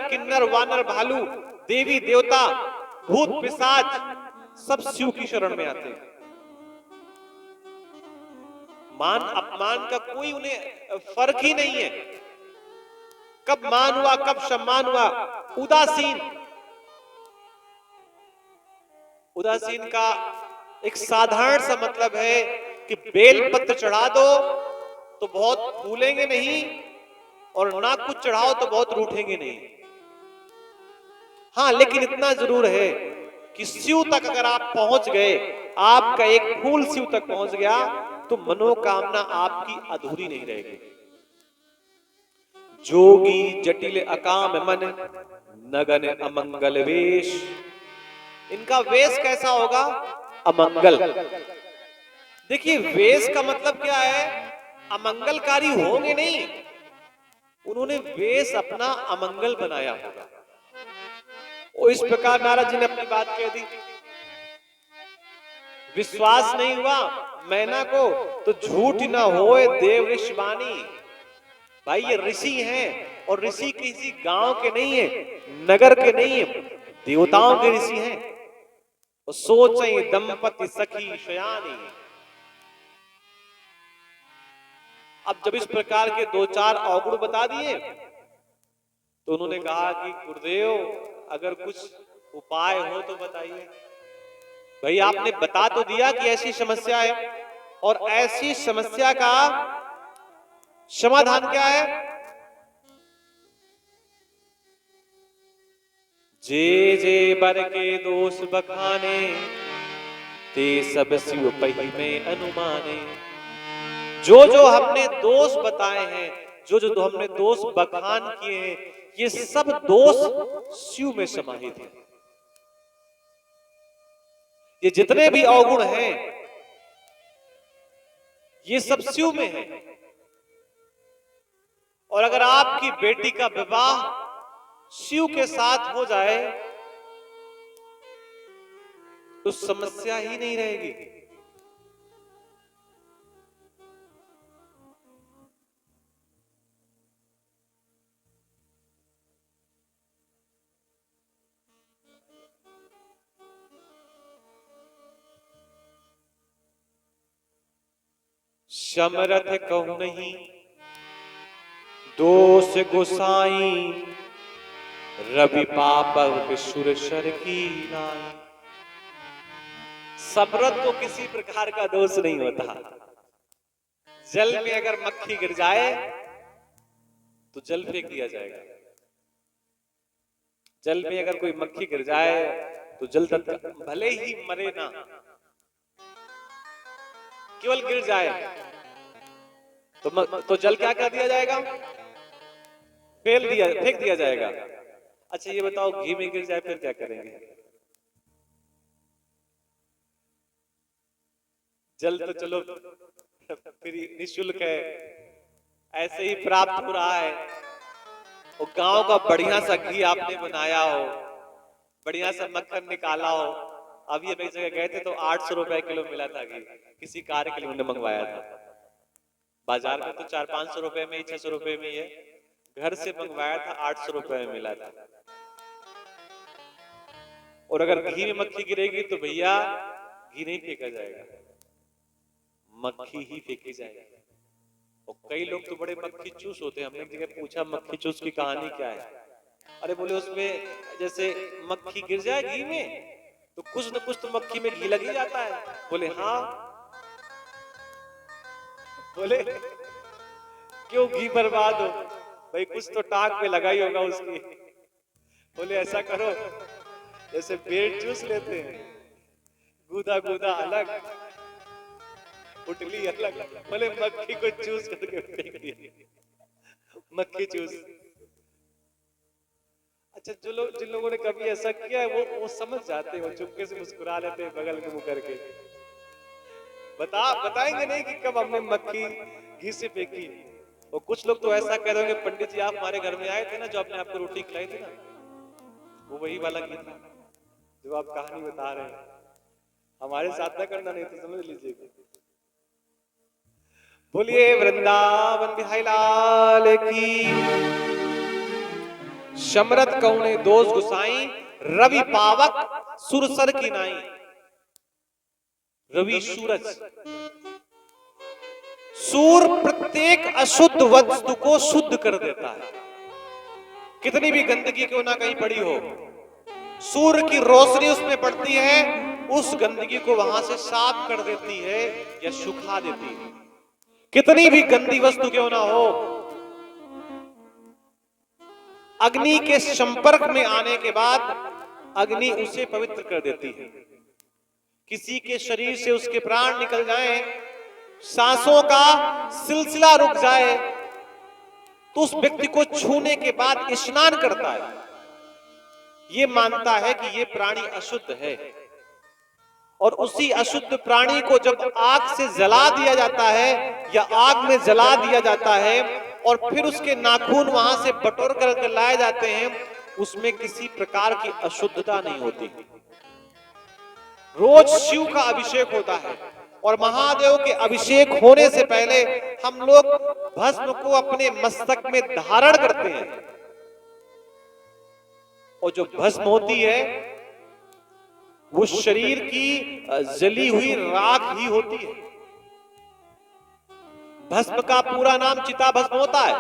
किन्नर वानर भालू देवी देवता भूत पिशाच सब शिव की शरण में आते हैं। मान अपमान का कोई उन्हें फर्क ही नहीं है। कब मान हुआ कब सम्मान हुआ। उदासीन, उदासीन का एक साधारण सा मतलब है कि बेलपत्र चढ़ा दो तो बहुत फूलेंगे नहीं और ना कुछ चढ़ाओ तो बहुत रूठेंगे नहीं। हाँ, लेकिन इतना जरूर है कि शिव तक अगर आप पहुंच गए, आपका एक फूल शिव तक पहुंच गया तो मनोकामना आपकी अधूरी नहीं रहेगी। जोगी जटिल अकाम मन नगन अमंगल वेश। इनका वेश कैसा होगा? अमंगल। देखिए, वेश का मतलब क्या है? अमंगलकारी होंगे नहीं, उन्होंने वेश अपना अमंगल बनाया होगा। और इस प्रकार नारद जी ने अपनी बात कह दी। विश्वास नहीं हुआ मैना को तो झूठ न होए देव ऋषवाणी। भाई ये ऋषि हैं और ऋषि किसी गांव के नहीं है, नगर के नहीं है, देवताओं के ऋषि हैं। और सोचे दंपति सखी शयानी। अब जब इस प्रकार के दो चार अवगुण बता दिए तो उन्होंने कहा कि गुरुदेव अगर कुछ उपाय हो तो बताइए। भाई आपने बता तो दिया कि ऐसी समस्या है, और ऐसी समस्या का समाधान क्या है? जे जे बर के दोष बखाने ते सब शिव पही में अनुमाने। जो जो हमने दोष बताए हैं, जो जो हमने दोष बखान किए हैं, ये सब दोष शिव में समाहित हैं। ये जितने भी अवगुण हैं ये सब शिव में है। और अगर आपकी बेटी का विवाह शिव के साथ हो जाए तो समस्या ही नहीं रहेगी। समरथ कहूं नहीं दोष गोसाई। रवि पाप विशुर शर की नाई। समरथ को किसी प्रकार का दोष नहीं होता। जल में अगर मक्खी गिर जाए तो जल फेंक दिया जाएगा। जल में अगर कोई मक्खी गिर जाए तो जल तत्काल, भले ही मरे ना, केवल गिर जाए तो जल क्या कर दिया जाएगा? फेंक दिया जाएगा। अच्छा ये बताओ, घी में गिर जाए फिर क्या करेंगे? जल तो चलो फिर निःशुल्क है, ऐसे ही प्राप्त हो रहा है। और गांव का बढ़िया सा घी आपने बनाया हो, बढ़िया सा मक्खन निकाला हो। अभी हम एक जगह गए थे तो 800 रुपए किलो मिला था घी। किसी कार्य के लिए उन्होंने मंगवाया था। बाजार में तो 400-500 रुपए में ही, 600 रुपए में ही है। घर से मंगवाया था, 800 रुपए में मिला था। और अगर घी में मक्खी गिरेगी तो भैया घी नहीं फेंका जाएगा, मक्खी ही फेंकी जाएगी। और कई लोग तो बड़े मक्खी चूस होते हैं। हमने एक जगह पूछा मक्खी चूस की कहानी क्या है? अरे बोले उसमें जैसे मक्खी गिर जाए घी में तो कुछ न कुछ तो मक्खी में घी लग ही जाता है। बोले हाँ। बोले क्यों घी बर्बाद हो? भाई कुछ तो टाक पे लगा ही होगा उसकी। बोले ऐसा करो जैसे पेड़ चूस लेते हैं, गूदा गूदा अलग, उटली अलग। बोले मक्खी को चूस करके फेंक दिया, मक्खी चूस। अच्छा जिन लोगों ने कभी ऐसा किया है वो समझ जाते हैं, वो चुपके से मुस्कुरा लेते हैं बगल में मुंह करके। बताएंगे नहीं कि कब हमने मक्खी घी से फेंकी। और कुछ लोग तो ऐसा कह रहे होंगे, पंडित जी आप हमारे घर में आए थे ना, जो आपने आपको रोटी खिलाई थी ना, वो वही वाला घी था जो आप कहानी बता रहे हैं। हमारे साथ ना करना, नहीं तो समझ लीजिए। बोलिए वृंदावन बिहारी लाल की। शमरत कौने दोष गुसाई, रवि पावक सुरसर की नाई। रवि सूरज, सूर्य प्रत्येक अशुद्ध वस्तु को शुद्ध कर देता है। कितनी भी गंदगी क्यों ना कहीं पड़ी हो, सूर्य की रोशनी उसमें पड़ती है, उस गंदगी को वहां से साफ कर देती है या सुखा देती है। कितनी भी गंदी वस्तु क्यों ना हो, अग्नि के संपर्क में आने के बाद अग्नि उसे पवित्र कर देती है। किसी के शरीर से उसके प्राण निकल जाएं, सांसों का सिलसिला रुक जाए, तो उस व्यक्ति को छूने के बाद स्नान करता है, ये मानता है कि ये प्राणी अशुद्ध है। और उसी अशुद्ध प्राणी को जब आग से जला दिया जाता है या आग में जला दिया जाता है और फिर उसके नाखून वहां से बटोर कर लाए जाते हैं, उसमें किसी प्रकार की अशुद्धता नहीं होती। रोज शिव का अभिषेक होता है और महादेव के अभिषेक होने से पहले हम लोग भस्म को अपने मस्तक में धारण करते हैं। और जो भस्म होती है वो शरीर की जली हुई राख ही होती है। भस्म का पूरा नाम चिता भस्म होता है।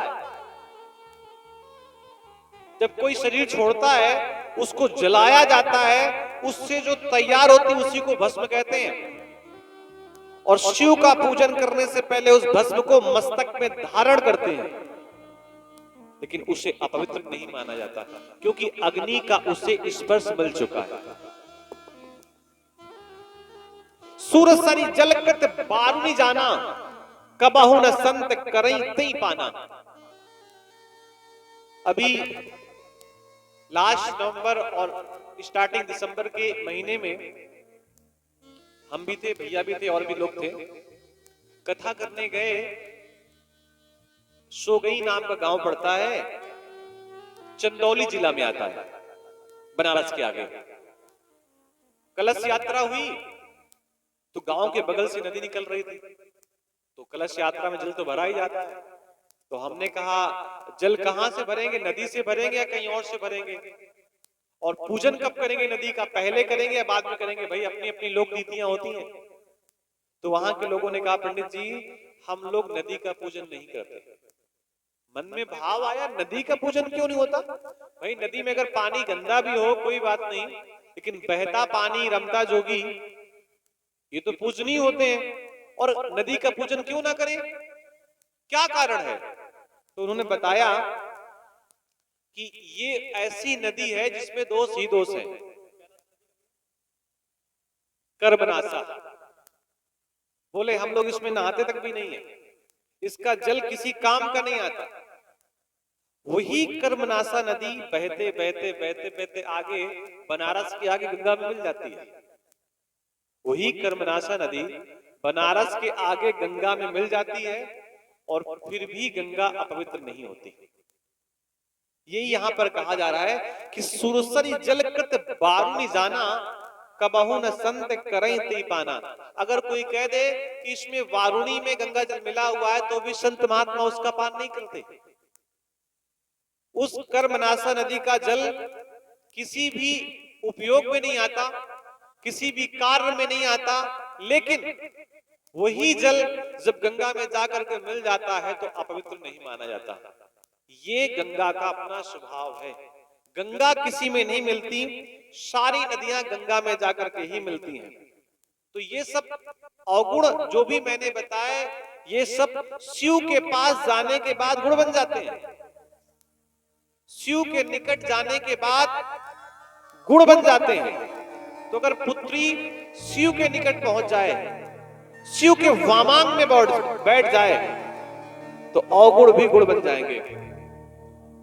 जब कोई शरीर छोड़ता है, उसको जलाया जाता है, उससे जो तैयार होती है उसी को भस्म कहते हैं। और शिव का पूजन करने से पहले उस भस्म को मस्तक में धारण करते हैं, लेकिन उसे अपवित्र नहीं माना जाता क्योंकि अग्नि का उसे स्पर्श मिल चुका है। सूरज सनी जल कृत बारुनी जाना, कबहु न संत करई तई पाना। अभी लास्ट नवंबर और स्टार्टिंग दिसंबर के महीने में हम भी थे, भैया भी थे और भी लोग थे, कथा करने गए। सोगई नाम का गांव पड़ता है, चंदौली जिला में आता है, बनारस के आगे। कलश यात्रा हुई तो गांव के बगल से नदी निकल रही थी, तो कलश यात्रा में जल तो भरा ही जाता है। तो हमने कहा जल कहां से भरेंगे, नदी से भरेंगे या कहीं और से भरेंगे, और पूजन कब करेंगे नदी का, पहले करेंगे या बाद में करेंगे, भाई अपनी अपनी लोक नीतियां होती हैं। तो वहां के लोगों ने कहा पंडित जी हम लोग नदी का पूजन नहीं करते। मन में भाव आया नदी का पूजन क्यों नहीं होता? भाई नदी में अगर पानी गंदा भी हो कोई बात नहीं, लेकिन बहता पानी रमता जोगी ये तो पूजनीय होते हैं, और नदी का पूजन क्यों ना करें, क्या कारण है? तो उन्होंने बताया कि ये ऐसी नदी है जिसमें दोष ही दोष है। कर्मनाशा, बोले हम लोग इसमें नहाते तक भी नहीं है, इसका जल किसी काम का नहीं आता। वही कर्मनाशा नदी बहते बहते बहते बहते आगे बनारस के आगे गंगा में मिल जाती है। वही कर्मनाशा नदी बनारस के आगे गंगा में मिल जाती है और फिर भी गंगा अपवित्र नहीं होती। यही यहां पर कहा जा रहा है कि सुरसरी जल कृत बारुनी जाना, कबहु न संत करई तई पाना। अगर कोई कह दे कि इसमें वारुणी में गंगा जल मिला हुआ है तो भी संत महात्मा उसका पान नहीं करते। उस कर्मनाशा नदी का जल किसी भी उपयोग में नहीं आता, किसी भी कार्य में नहीं आता, लेकिन वही जल जब गंगा में जाकर के मिल जाता है तो अपवित्र नहीं माना जाता। ये गंगा का अपना स्वभाव है। गंगा किसी में नहीं मिलती, सारी नदियां गंगा में जाकर के ही मिलती हैं। तो ये सब अवगुण जो भी मैंने बताए, ये सब शिव के पास जाने के बाद गुण बन जाते हैं। शिव के निकट जाने के बाद गुण बन जाते हैं। तो अगर पुत्री शिव के निकट पहुंच जाए, शिव के वामांग में बैठ जाए, तो अवगुण भी गुण बन जाएंगे।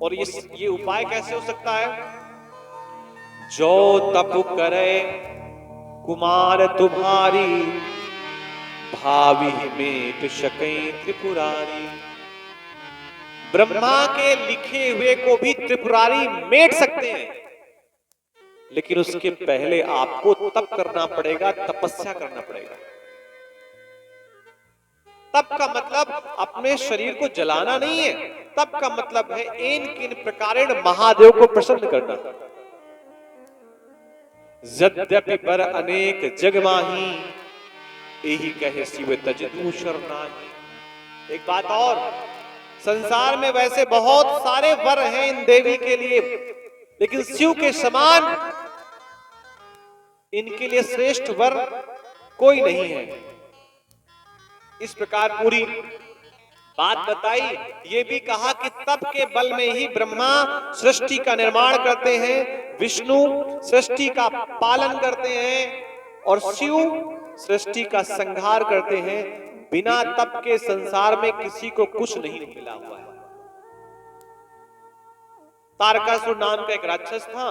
और ये उपाय कैसे हो सकता है? जो तप करे कुमार तुम्हारी, भावी मेट सकई त्रिपुरारी। ब्रह्मा के लिखे हुए को भी त्रिपुरारी मेट सकते हैं, लेकिन उसके पहले आपको तप करना पड़ेगा, तपस्या करना पड़ेगा। तप का मतलब अपने शरीर को जलाना नहीं है, तप का मतलब है इन किन प्रकारेण महादेव को प्रसन्न करना। यद्यपि पर अनेक जग माही, यही कहे शिव तजदू शरणाई। एक बात और, संसार में वैसे बहुत सारे वर हैं इन देवी के लिए, लेकिन शिव के समान इनके लिए श्रेष्ठ वर कोई नहीं है। इस प्रकार पूरी बात बताई। ये भी कहा कि तप के बल में ही ब्रह्मा सृष्टि का निर्माण करते हैं, विष्णु सृष्टि का पालन करते हैं और शिव सृष्टि का संहार करते हैं। बिना तप के संसार में किसी को कुछ नहीं मिला हुआ है। तारकासुर नाम का एक राक्षस था,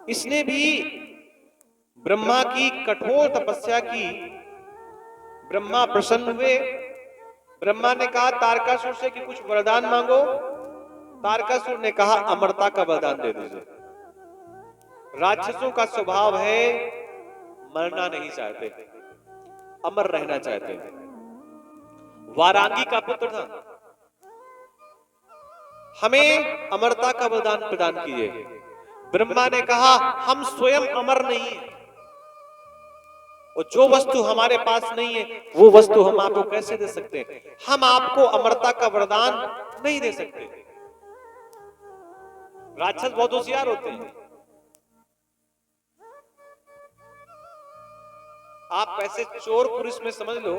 इसने भी ब्रह्मा की कठोर तपस्या की। ब्रह्मा प्रसन्न हुए। ब्रह्मा ने कहा तारकासुर से कि कुछ वरदान मांगो। तारकासुर ने कहा अमरता का वरदान दे दीजिए। राक्षसों का स्वभाव है मरना नहीं चाहते, अमर रहना चाहते हैं। वारांगी का पुत्र था, हमें अमरता का वरदान प्रदान कीजिए। ब्रह्मा ने कहा हम स्वयं अमर नहीं है, और जो वस्तु हमारे पास नहीं है वो वस्तु हम आपको कैसे दे सकते हैं? हम आपको अमरता का वरदान नहीं दे सकते। राक्षस बहुत होशियार होते हैं। आप ऐसे चोर पुलिस में समझ लो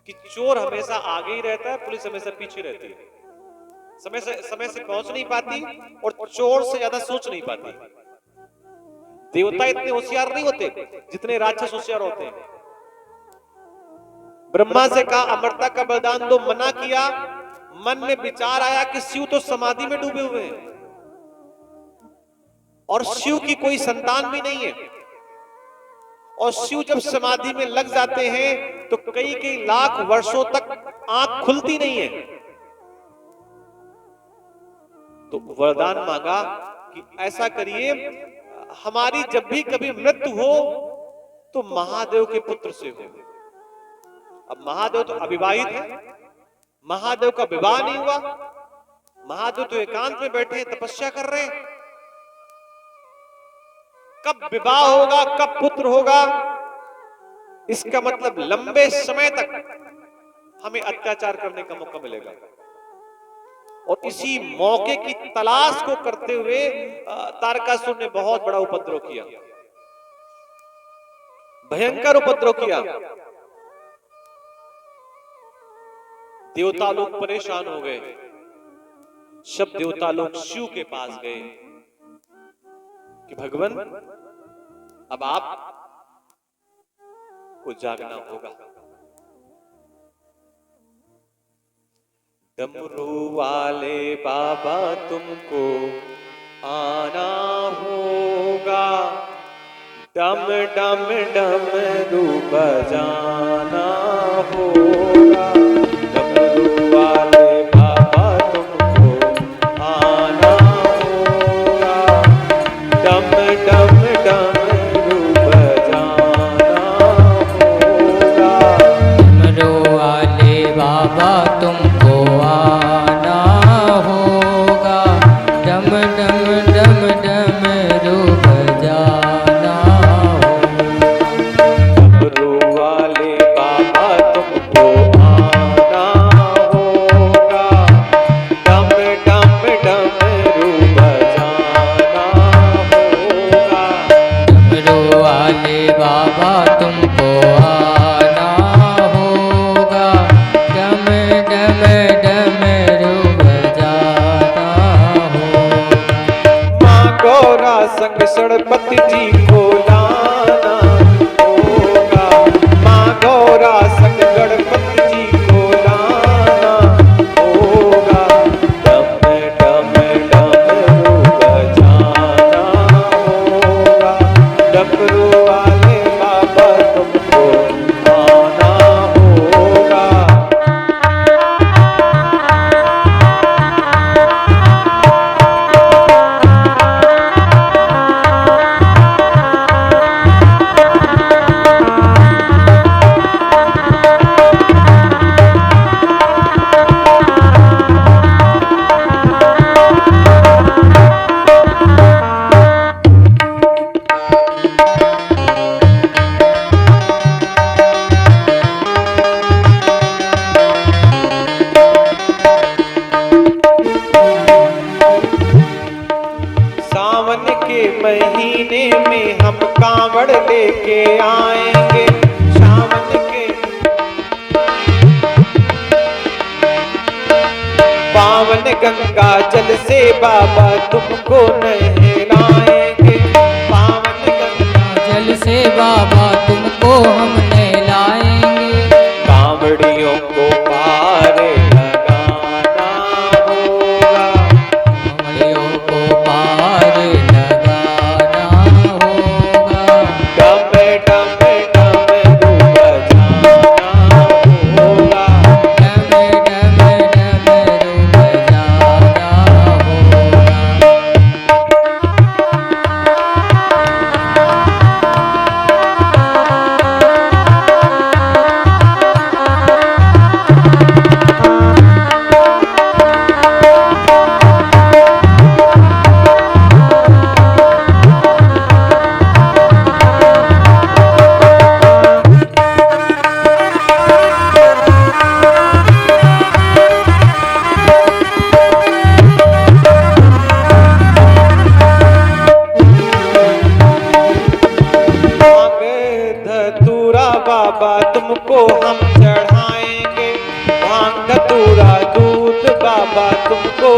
कि चोर हमेशा आगे ही रहता है, पुलिस हमेशा पीछे रहती है। समय से पहुंच नहीं पाती और चोर से ज्यादा सोच नहीं पाती। देवता इतने होशियार नहीं होते जितने राक्षस होशियार होते हैं। ब्रह्मा से कहा अमरता का वरदान दो, मना किया। मन में विचार आया कि शिव तो समाधि में डूबे हुए हैं और शिव की कोई संतान भी नहीं है, और शिव जब समाधि में लग जाते हैं तो कई कई लाख वर्षों तक आंख खुलती नहीं है। तो वरदान मांगा कि ऐसा करिए, हमारी जब भी कभी मृत्यु हो तो महादेव के पुत्र से हो। अब महादेव तो अविवाहित है, महादेव का विवाह नहीं हुआ, महादेव तो एकांत में बैठे हैं, तपस्या कर रहे हैं। कब विवाह होगा, कब पुत्र होगा, इसका मतलब लंबे समय तक हमें अत्याचार करने का मौका मिलेगा। और इसी मौके की तलाश को करते हुए तारकासुर ने बहुत बड़ा उपद्रव किया, भयंकर उपद्रव किया। देवता लोग परेशान हो गए। सब देवता लोग शिव के पास गए कि भगवान अब आप को जागना होगा। डमरू वाले बाबा तुमको आना होगा, डम डम डमरू बजाना होगा। डमरू वाले बाबा तुमको आना होगा, डम डम डमरू बजाना होगा। डमरू वाले बाबा तुमको आना होगा, डम डम डम डमरू बजाना होगा। डमरू वाले बाबा तुमको आना होगा, डम डम डमरू बजाना होगा। डमरू वाले बाबा तुमको आना होगा, डम डम डमरू बजाना होगा। माँ गौरा संग गणपति जी को लाना होगा, माँ गौरा संग गणपति जी को लाना होगा। डम डम डमरू बजाना होगा, डमरू वाले बाबा तुमको आना होगा। महीने में हम कांवड़ लेके आएंगे। सावन के पावन गंगा जल से बाबा तुमको नहलाएंगे। पावन गंगा जल से बाबा तुमको हम नहलाएंगे। कांवड़ियों को पार लगाना होगा। कांवड़ियों को पार लगाना होगा। डम डम डमरू बजाना होगा। डम डम डमरू बजाना होगा। बाबा तुमको हम चढ़ाएंगे। भांग धतूरा दूध बाबा तुमको।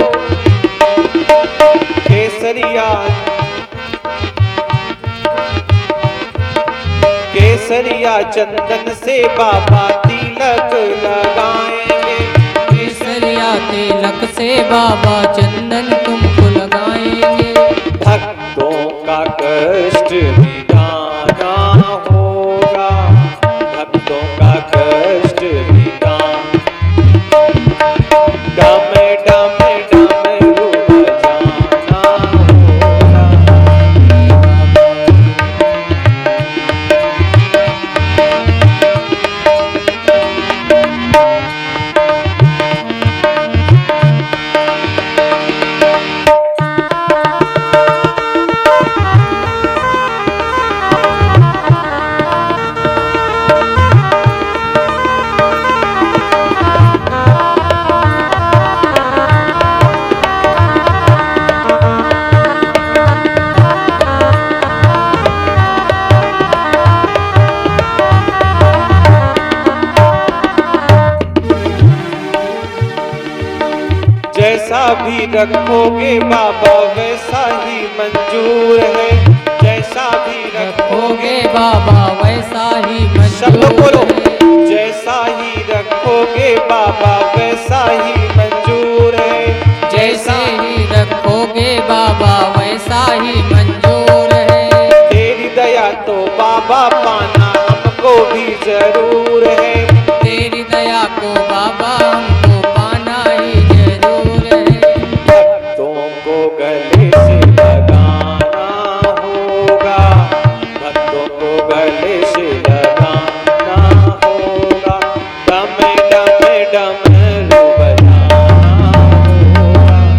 केसरिया केसरिया चंदन से बाबा तिलक लगाएंगे। केसरिया तिलक से बाबा चंदन तुमको लगाएंगे। भक्तों का कष्ट मिटाना होगा। भक्तों का कष्ट मिटाना। डम डम डमरू बजाना होगा। जैसा भी रखोगे बाबा वैसा ही मंजूर है। जैसा भी रखोगे बाबा वैसा ही सब लोग बोलो। मंजूर है। जैसा ही रखोगे बाबा वैसा ही मंजूर है। जैसे ही रखोगे बाबा वैसा ही मंजूर है। तेरी दया तो बाबा पाना हमको भी जरूर है। तेरी दया को बाबा हमको पाना ही जरूर है। भक्तों को गले से लगाना होगा। भक्तों को गले से लगाना होगा। डम डम डमरू बजाना होगा।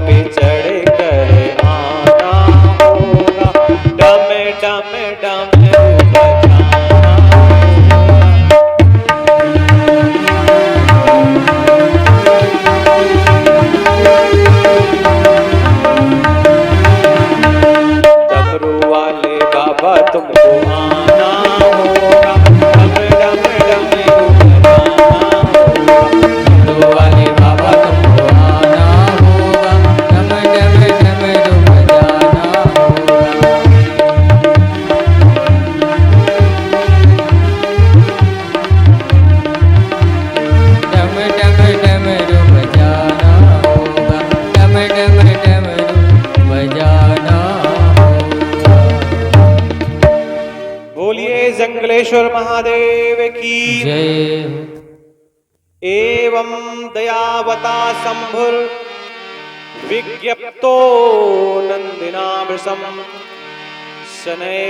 पे चढ़ कर आना होगा। जंगलेश्वर महादेव की जय। एवं दयावता शंभुर विज्ञप्तो नंदिनाभृशम शनै